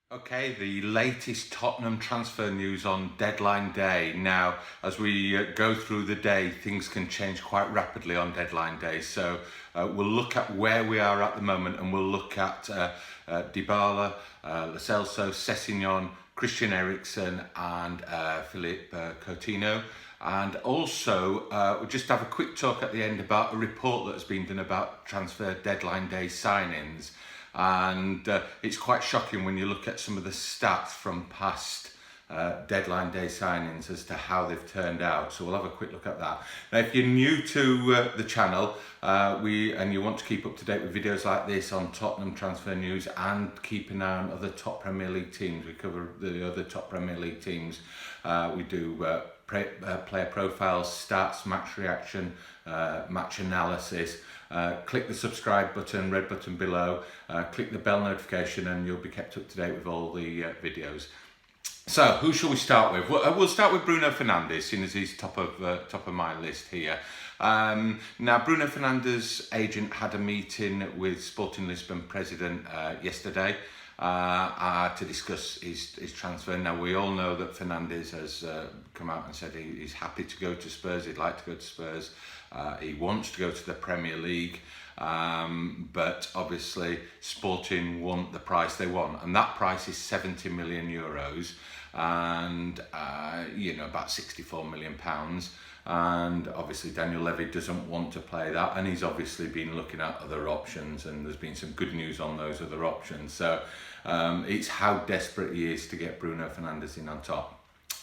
Okay, the latest Tottenham transfer news on deadline day. Now, as we go through the day, things can change quite rapidly on deadline day. So we'll look at where we are at the moment, and we'll look at Dybala, Lo Celso, Sessegnon, Christian Eriksen and Philippe Coutinho. And also, we'll just have a quick talk at the end about a report that's been done about transfer deadline day signings. And it's quite shocking when you look at some of the stats from past deadline day signings as to how they've turned out. So we'll have a quick look at that. Now, if you're new to the channel and you want to keep up to date with videos like this on Tottenham transfer news and keep an eye on other top Premier League teams, we cover the other top Premier League teams. We do player profiles, stats, match reaction, match analysis. Click the subscribe button, red button below, click the bell notification and you'll be kept up to date with all the videos. So who shall we start with? We'll start with Bruno Fernandes, seeing as he's top of my list here. Now, Bruno Fernandes' agent had a meeting with Sporting Lisbon president yesterday to discuss his transfer. Now, we all know that Fernandes has come out and said he's happy to go to Spurs, he'd like to go to Spurs, he wants to go to the Premier League, but obviously Sporting want the price they want, and that price is 70 million euros and about 64 million pounds. And obviously Daniel Levy doesn't want to play that, and he's obviously been looking at other options, and there's been some good news on those other options. So it's how desperate he is to get Bruno Fernandes in on top.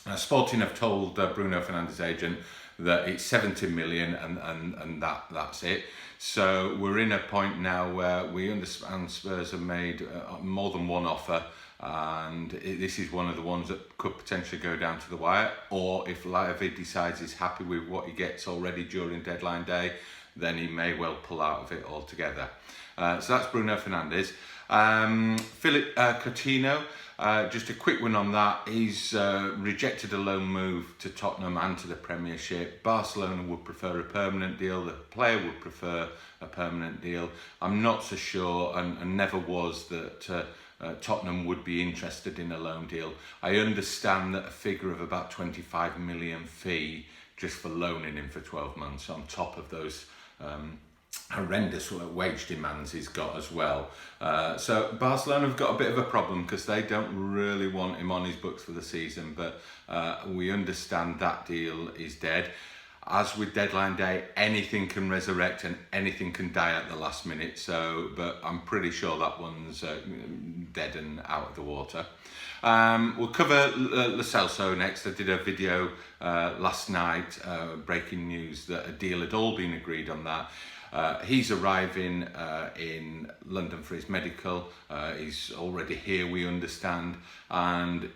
Now, Sporting have told Bruno Fernandes' agent that it's 70 million and that's it. So we're in a point now where we understand Spurs have made more than one offer, and this is one of the ones that could potentially go down to the wire, or if Levy decides he's happy with what he gets already during deadline day, then he may well pull out of it altogether. So that's Bruno Fernandes. Philippe Coutinho, just a quick one on that. He's rejected a loan move to Tottenham and to the Premiership. Barcelona would prefer a permanent deal. The player would prefer a permanent deal. I'm not so sure, and never was, that Tottenham would be interested in a loan deal. I understand that a figure of about 25 million fee just for loaning him for 12 months on top of those horrendous wage demands he's got as well. So Barcelona have got a bit of a problem because they don't really want him on his books for the season, but we understand that deal is dead. As with deadline day, anything can resurrect and anything can die at the last minute. So, but I'm pretty sure that one's dead and out of the water. We'll cover Lo Celso next. I did a video last night, breaking news that a deal had all been agreed on that. He's arriving in London for his medical. He's already here, we understand, and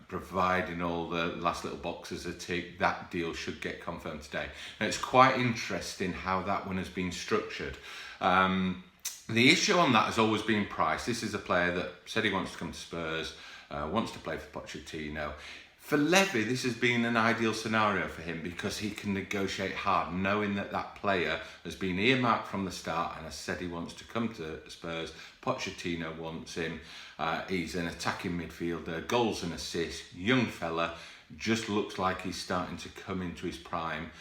providing all the last little boxes are ticked, that deal should get confirmed today. Now, it's quite interesting how that one has been structured. The issue on that has always been price. This is a player that said he wants to come to Spurs, wants to play for Pochettino. For Levy, this has been an ideal scenario for him because he can negotiate hard, knowing that that player has been earmarked from the start and has said he wants to come to Spurs. Pochettino wants him. He's an attacking midfielder, goals and assists, young fella, just looks like he's starting to come into his prime.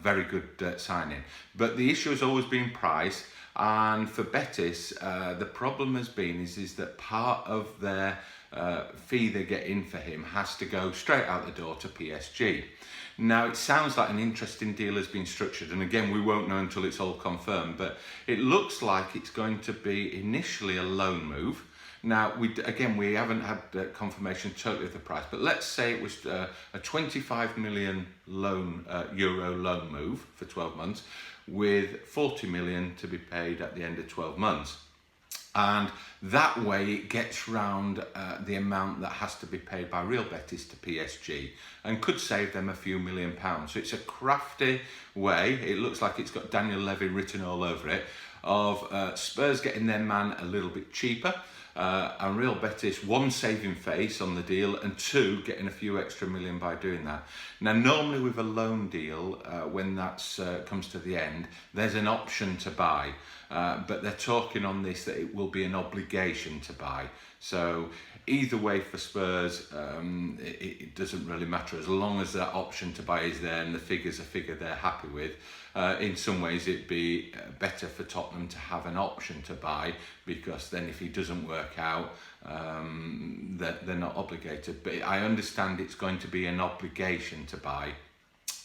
Very good signing. But the issue has always been price, and for Betis, the problem has been is that part of their fee they get in for him has to go straight out the door to PSG. Now, it sounds like an interesting deal has been structured, and again, we won't know until it's all confirmed, but it looks like it's going to be initially a loan move. Now, we haven't had confirmation totally of the price, but let's say it was a 25 million euro loan move for 12 months with 40 million to be paid at the end of 12 months. And that way it gets round the amount that has to be paid by Real Betis to PSG and could save them a few £1 million. So it's a crafty way, it looks like it's got Daniel Levy written all over it, of Spurs getting their man a little bit cheaper, and Real Betis, one, saving face on the deal, and two, getting a few extra million by doing that. Now, normally with a loan deal, when that comes to the end, there's an option to buy, but they're talking on this that it will be an obligation to buy. So either way for Spurs, it doesn't really matter as long as that option to buy is there and the figure's a figure they're happy with. In some ways it'd be better for Tottenham to have an option to buy, because then if he doesn't work out, they're not obligated. But I understand it's going to be an obligation to buy.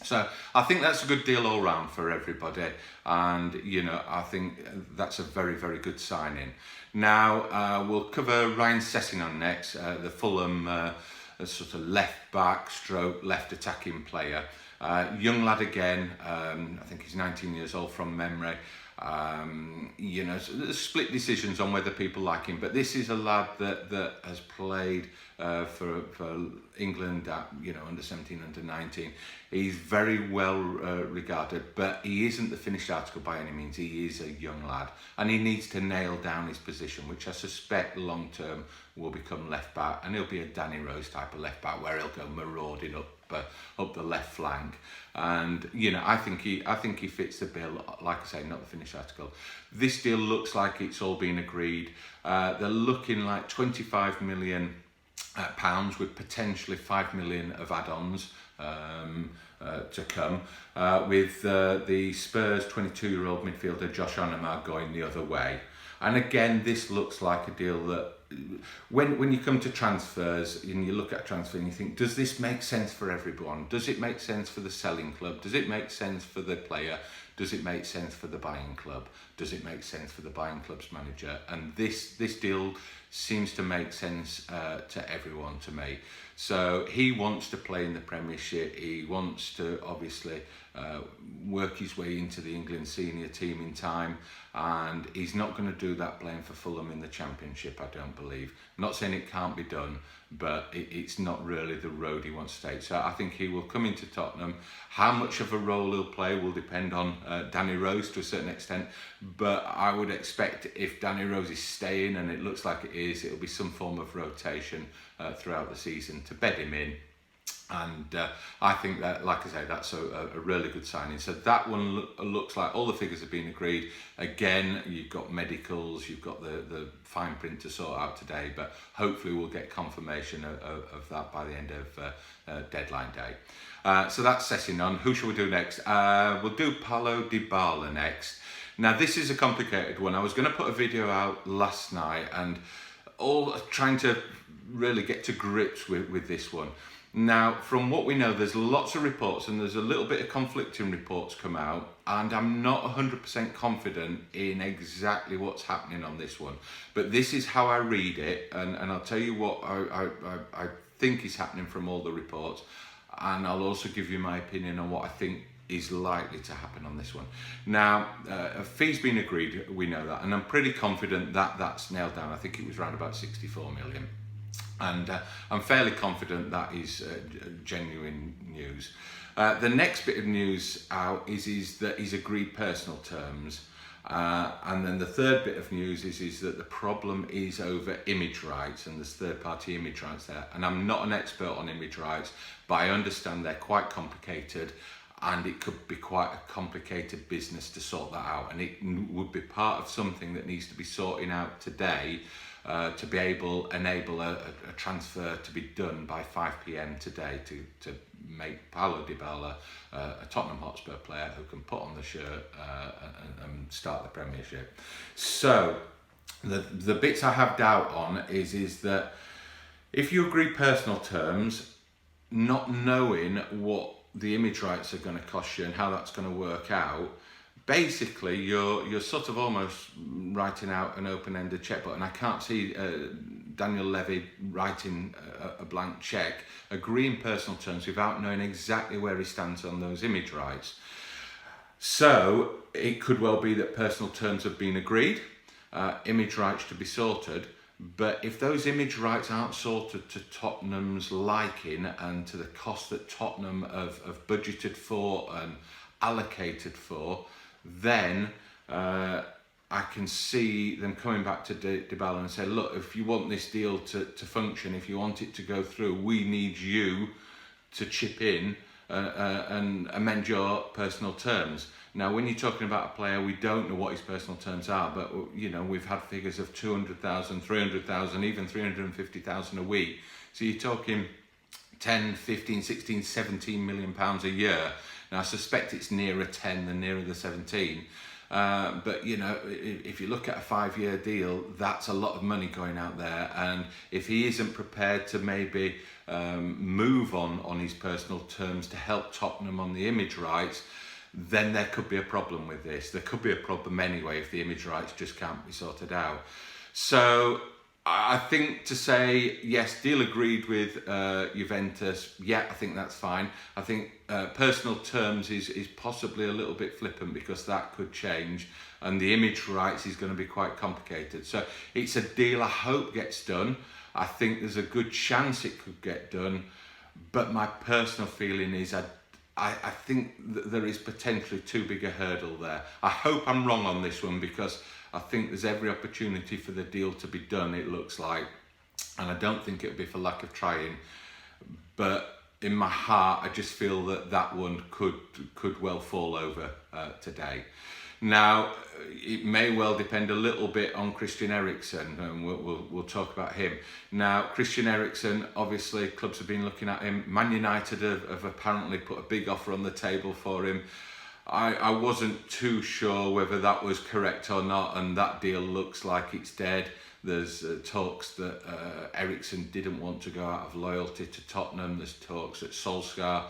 So I think that's a good deal all round for everybody, and you know, I think that's a very, very good signing. Now we'll cover Ryan Sessegnon next, the Fulham sort of left back stroke left attacking player. Young lad again, I think he's 19 years old from memory. You know, so there's split decisions on whether people like him, but this is a lad that has played for England at, you know, under 17, under 19. He's very well regarded, but he isn't the finished article by any means. He is a young lad, and he needs to nail down his position, which I suspect long term will become left back, and he'll be a Danny Rose type of left back where he'll go marauding up the left flank. And you know, I think he fits the bill. Like I say, not the finished article. This deal looks like it's all been agreed. They're looking like £25 million with potentially 5 million of add-ons to come, with the Spurs 22-year-old midfielder Josh Onomah going the other way. And again, this looks like a deal that when you come to transfers and you look at a transfer and you think, does this make sense for everyone? Does it make sense for the selling club? Does it make sense for the player? Does it make sense for the buying club? Does it make sense for the buying club's manager? And this deal seems to make sense to everyone, to me. So he wants to play in the Premiership. He wants to obviously work his way into the England senior team in time, and he's not going to do that playing for Fulham in the Championship, I don't believe. Not saying it can't be done, but it's not really the road he wants to take. So I think he will come into Tottenham. How much of a role he'll play will depend on Danny Rose to a certain extent, but I would expect if Danny Rose is staying, and it looks like it is, it'll be some form of rotation throughout the season to bed him in. And I think that, like I say, that's a really good signing. So that one looks like all the figures have been agreed. Again, you've got medicals, you've got the fine print to sort out today, but hopefully we'll get confirmation of that by the end of deadline day. So that's Sessegnon. Who shall we do next? We'll do Paulo Dybala next. Now this is a complicated one. I was going to put a video out last night and all trying to really get to grips with this one. Now, from what we know, there's lots of reports and there's a little bit of conflicting reports come out, and I'm not 100% confident in exactly what's happening on this one. But this is how I read it, and I'll tell you what I think is happening from all the reports, and I'll also give you my opinion on what I think is likely to happen on this one. Now, a fee's been agreed, we know that, and I'm pretty confident that that's nailed down. I think it was around about 64 million. And I'm fairly confident that is genuine news. The next bit of news out is that he's agreed personal terms. And then the third bit of news is that the problem is over image rights, and there's third-party image rights there. And I'm not an expert on image rights, but I understand they're quite complicated, and it could be quite a complicated business to sort that out. And it would be part of something that needs to be sorting out today, to be able enable a transfer to be done by 5 p.m. today to make Paulo Dybala a Tottenham Hotspur player who can put on the shirt and start the Premiership. So the bits I have doubt on is that if you agree personal terms, not knowing what the image rights are going to cost you and how that's going to work out, basically you're sort of almost writing out an open-ended cheque, and I can't see Daniel Levy writing a blank cheque, agreeing personal terms without knowing exactly where he stands on those image rights. So it could well be that personal terms have been agreed, image rights to be sorted, but if those image rights aren't sorted to Tottenham's liking and to the cost that Tottenham have budgeted for and allocated for, then I can see them coming back to Dybala and say, look, if you want this deal to function, if you want it to go through, we need you to chip in and amend your personal terms. Now, when you're talking about a player, we don't know what his personal terms are, but you know, we've had figures of 200,000, 300,000, even 350,000 a week. So you're talking 10, 15, 16, 17 million pounds a year. Now, I suspect it's nearer 10 than nearer the 17. But you know, if you look at a 5-year deal, that's a lot of money going out there, and if he isn't prepared to maybe move on his personal terms to help Tottenham on the image rights, then there could be a problem with this. There could be a problem anyway if the image rights just can't be sorted out. So I think to say, yes, deal agreed with Juventus, yeah, I think that's fine. I think personal terms is possibly a little bit flippant, because that could change, and the image rights is going to be quite complicated. So it's a deal I hope gets done. I think there's a good chance it could get done, but my personal feeling is I think that there is potentially too big a hurdle there. I hope I'm wrong on this one, because I think there's every opportunity for the deal to be done, it looks like, and I don't think it'll be for lack of trying. But in my heart, I just feel that that one could well fall over today. Now, it may well depend a little bit on Christian Eriksen, and we'll talk about him. Now, Christian Eriksen, obviously, clubs have been looking at him. Man United have apparently put a big offer on the table for him. I wasn't too sure whether that was correct or not, and that deal looks like it's dead. There's talks that Eriksen didn't want to go out of loyalty to Tottenham. There's talks that Solskjaer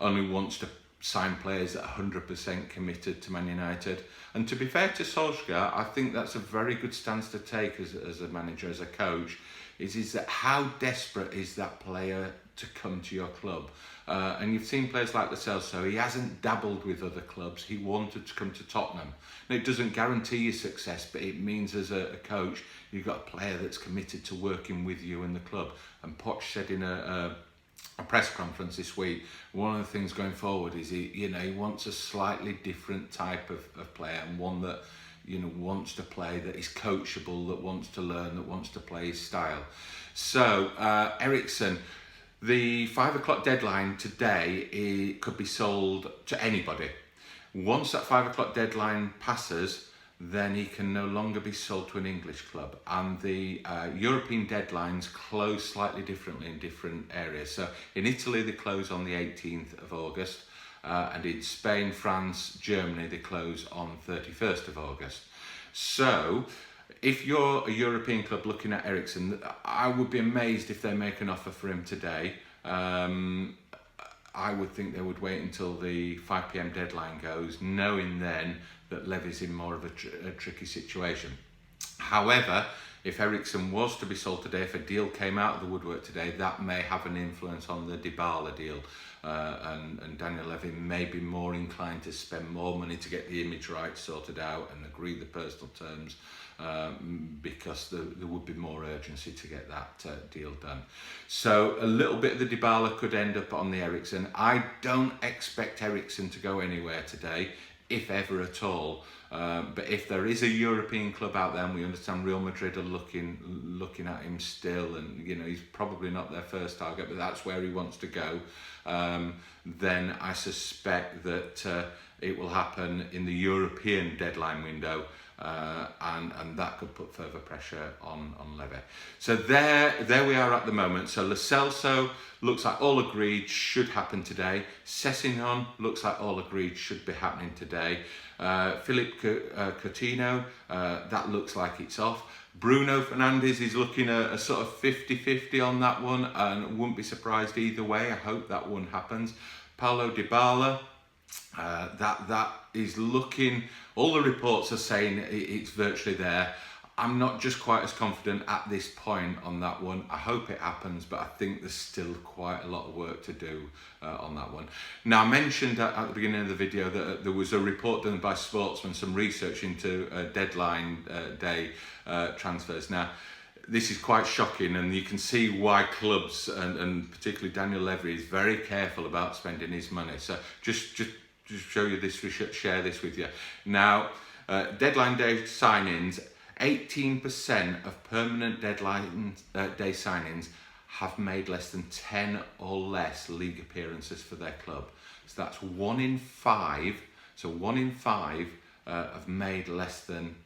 only wants to sign players that are 100% committed to Man United. And to be fair to Solskjaer, I think that's a very good stance to take as a manager, as a coach, is that how desperate is that player to come to your club? And you've seen players like Lo Celso, he hasn't dabbled with other clubs, he wanted to come to Tottenham. Now, it doesn't guarantee you success, but it means as a coach, you've got a player that's committed to working with you in the club. And Poch said in a press conference this week, one of the things going forward is he wants a slightly different type of player, and one that wants to play, that is coachable, that wants to learn, that wants to play his style. So Eriksen, the 5 o'clock deadline today, could be sold to anybody. Once that 5 o'clock deadline passes, then he can no longer be sold to an English club. And the European deadlines close slightly differently in different areas. So in Italy, they close on the 18th of August. And in Spain, France, Germany, they close on 31st of August. So if you're a European club looking at Eriksen, I would be amazed if they make an offer for him today. I would think they would wait until the 5 p.m. deadline goes, knowing then that Levy's in more of a tricky situation. However, if Eriksen was to be sold today, if a deal came out of the woodwork today, that may have an influence on the Dybala deal. And Daniel Levy may be more inclined to spend more money to get the image rights sorted out and agree the personal terms, because there would be more urgency to get that deal done. So a little bit of the Dybala could end up on the Eriksen. I don't expect Eriksen to go anywhere today, if ever at all. But if there is a European club out there, and we understand Real Madrid are looking at him still, and he's probably not their first target, but that's where he wants to go, then I suspect that it will happen in the European deadline window, and that could put further pressure on Levy. So there we are at the moment. So Lo Celso looks like all agreed, should happen today. Sessegnon looks like all agreed, should be happening today. Philippe Coutinho, that looks like it's off. Bruno Fernandes is looking at a sort of 50-50 on that one, and wouldn't be surprised either way. I hope that one happens. Paulo Dybala, that is looking, all the reports are saying it's virtually there. I'm not just quite as confident at this point on that one. I hope it happens, but I think there's still quite a lot of work to do on that one. Now, I mentioned at the beginning of the video that there was a report done by Sportsman, some research into deadline day transfers. Now, this is quite shocking, and you can see why clubs, and particularly Daniel Levy, is very careful about spending his money. So just show you this, share this with you. Now, deadline day signings, 18% of permanent deadline day signings have made less than 10 or less league appearances for their club. So that's 1 in 5. So 1 in 5 have made less than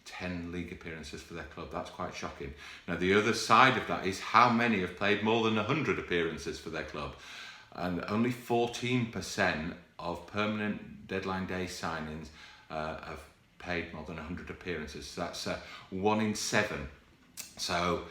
10 league appearances for their club. That's quite shocking. Now the other side of that is how many have played more than 100 appearances for their club. And only 14% of permanent deadline day signings have paid more than 100 appearances. So that's 1 in 7. So,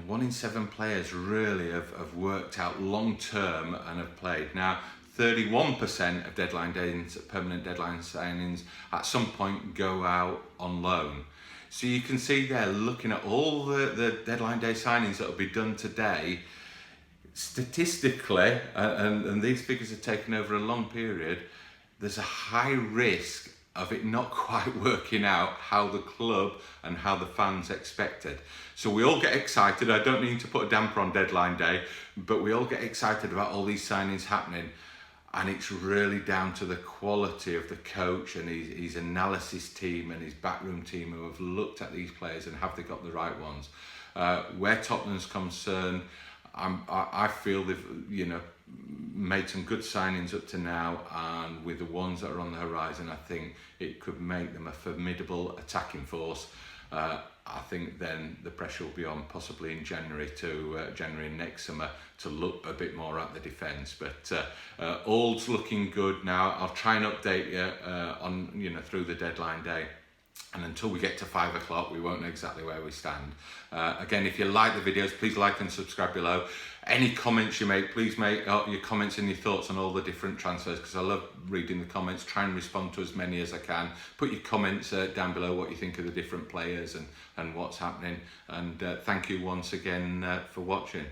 1 in 7 players really have worked out long term and have played. Now, 31% of deadline days, permanent deadline signings, at some point go out on loan. So you can see there, looking at all the deadline day signings that will be done today, statistically, and these figures are taken over a long period, there's a high risk of it not quite working out how the club and how the fans expected. So we all get excited. I don't need to put a damper on deadline day, but we all get excited about all these signings happening. And it's really down to the quality of the coach and his analysis team and his backroom team who have looked at these players and have they got the right ones. Where Tottenham's concerned, I feel they've made some good signings up to now, and with the ones that are on the horizon, I think it could make them a formidable attacking force. I think then the pressure will be on possibly in January next summer to look a bit more at the defence. But all's looking good now. I'll try and update you on through the deadline day. And until we get to 5 o'clock, we won't know exactly where we stand. Again, if you like the videos, please like and subscribe below. Any comments you make, please make your comments and your thoughts on all the different transfers, because I love reading the comments. Try and respond to as many as I can. Put your comments down below, what you think of the different players and what's happening. And thank you once again for watching.